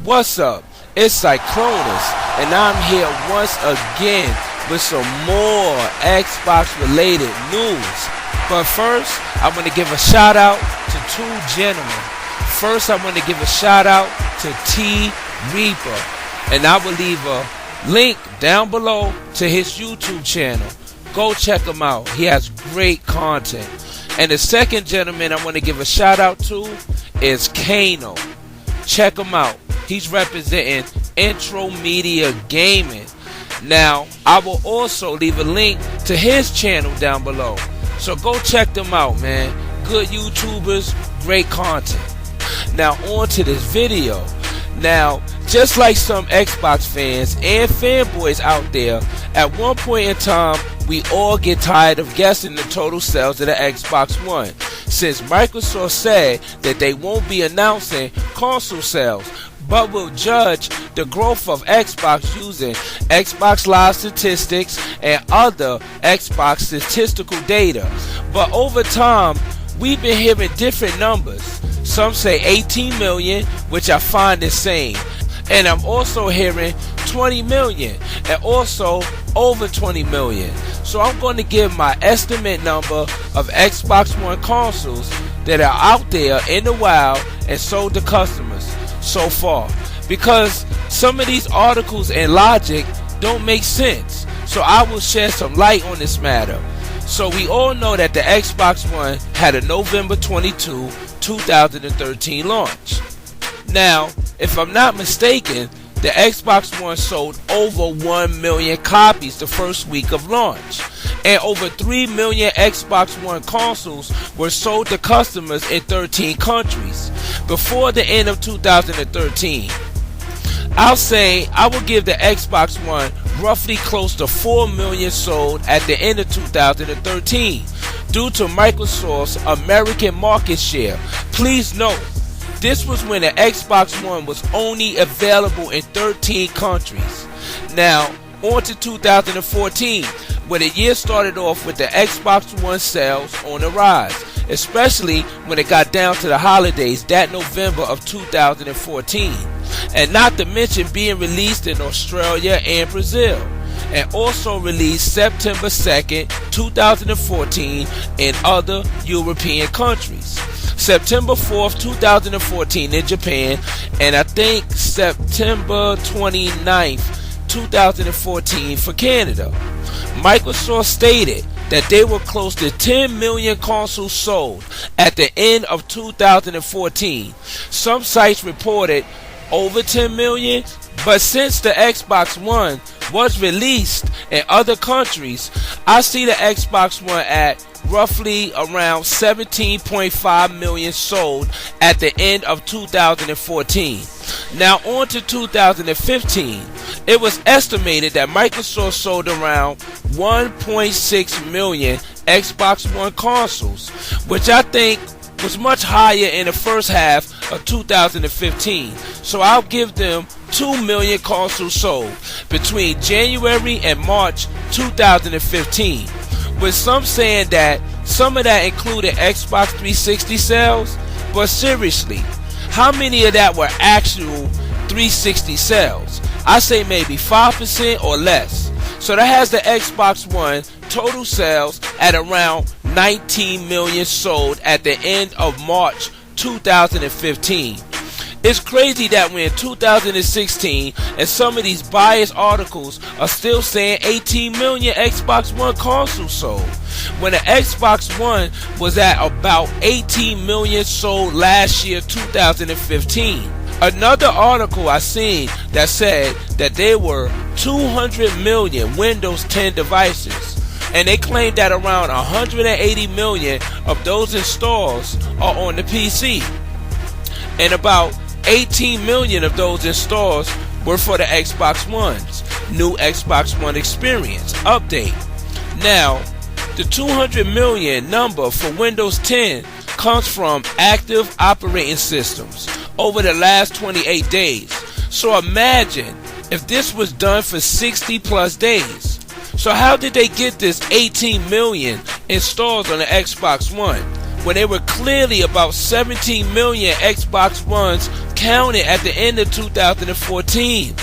What's up? It's Cyclonus, and I'm here once again with some more Xbox related news. But first, I want to give a shout out to two gentlemen. First, I want to give a shout out to T Reaper, and I will leave a link down below to his YouTube channel. Go check him out. He has great content. And the second gentleman I want to give a shout out to is Kano. Check him out. He's representing Intro Media Gaming. Now, I will also leave a link to his channel down below. So go check them out, man. Good YouTubers, great content. Now, on to this video. Now, just like some Xbox fans and fanboys out there, at one point in time, we all get tired of guessing the total sales of the Xbox One, since Microsoft said that they won't be announcing console sales, but will judge the growth of Xbox using Xbox Live statistics and other Xbox statistical data. But over time, we've been hearing different numbers. Some say 18 million, which I find insane. And I'm also hearing 20 million and also over 20 million. So I'm going to give my estimate number of Xbox One consoles that are out there in the wild and sold to customers so far, because some of these articles and logic don't make sense. So I will shed some light on this matter. So we all know that the Xbox One had a November 22, 2013 launch. Now, if I'm not mistaken, the Xbox One sold over 1 million copies the first week of launch, and over 3 million Xbox One consoles were sold to customers in 13 countries before the end of 2013. I'll say I will give the Xbox One roughly close to 4 million sold at the end of 2013 due to Microsoft's American market share. Please note, this was when the Xbox One was only available in 13 countries. Now, on to 2014, where the year started off with the Xbox One sales on the rise, especially when it got down to the holidays that November of 2014, and not to mention being released in Australia and Brazil, and also released September 2nd, 2014 in other European countries, September 4th, 2014 in Japan, and I think September 29th, 2014 for Canada. Microsoft stated that they were close to 10 million consoles sold at the end of 2014. Some sites reported over 10 million, but since the Xbox One was released in other countries, I see the Xbox One at roughly around 17.5 million sold at the end of 2014. Now on to 2015. It was estimated that Microsoft sold around 1.6 million Xbox One consoles, which I think was much higher in the first half of 2015. So I'll give them 2 million consoles sold between January and March 2015, with some saying that some of that included Xbox 360 sales. But seriously, how many of that were actual 360 sales? I say maybe 5% or less. So that has the Xbox One total sales at around 19 million sold at the end of March 2015. It's crazy that we're in 2016 and some of these biased articles are still saying 18 million Xbox One consoles sold, when the Xbox One was at about 18 million sold last year, 2015. Another article I seen that said that there were 200 million Windows 10 devices, and they claimed that around 180 million of those installs are on the PC, and about 18 million of those installs were for the Xbox One's new Xbox One Experience update. Now, the 200 million number for Windows 10 comes from active operating systems over the last 28 days. So imagine if this was done for 60 plus days. So how did they get this 18 million installs on the Xbox One when they were clearly about 17 million Xbox Ones counted at the end of 2014.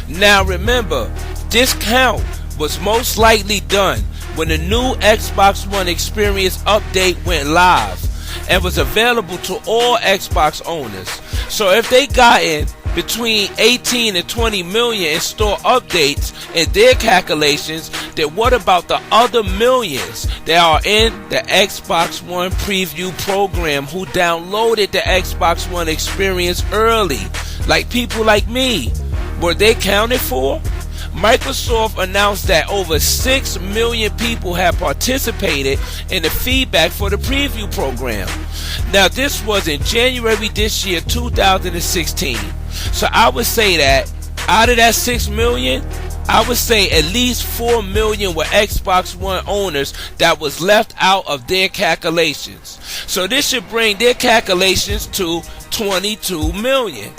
Now remember, this count was most likely done when the new Xbox One Experience update went live and was available to all Xbox owners. So if they gotten between 18 and 20 million in-store updates in their calculations, then what about the other millions that are in the Xbox One preview program who downloaded the Xbox One Experience early, like people like me? Were they counted for? Microsoft announced that over 6 million people have participated in the feedback for the preview program. Now this was in January this year, 2016. So I would say that out of that 6 million, I would say at least 4 million were Xbox One owners that was left out of their calculations. So this should bring their calculations to 22 million.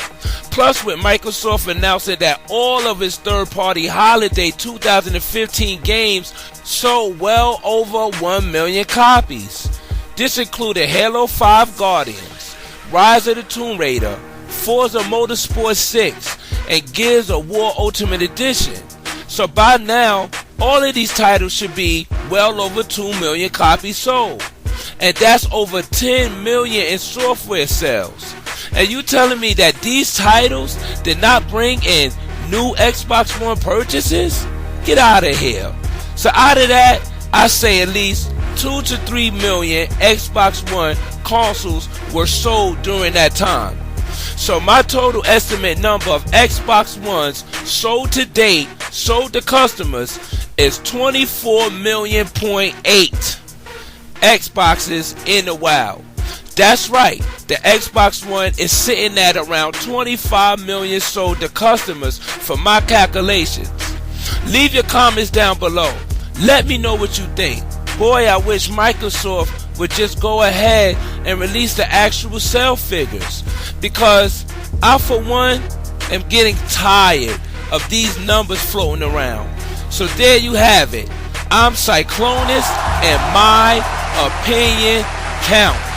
Plus, with Microsoft announcing that all of its third-party holiday 2015 games sold well over 1 million copies. This included Halo 5 Guardians, Rise of the Tomb Raider, Forza Motorsport 6, and Gears of War Ultimate Edition. So by now, all of these titles should be well over 2 million copies sold. And that's over 10 million in software sales. And you telling me that these titles did not bring in new Xbox One purchases? Get out of here. So out of that, I say at least 2 to 3 million Xbox One consoles were sold during that time. So my total estimate number of Xbox Ones sold to date, sold to customers, is 24 million.8 Xboxes in the wild. That's right, the Xbox One is sitting at around 25 million sold to customers for my calculations. Leave your comments down below. Let me know what you think. Boy, I wish Microsoft would just go ahead and release the actual sale figures, because I for one am getting tired of these numbers floating around. So there you have it. I'm Cyclonus and my opinion counts.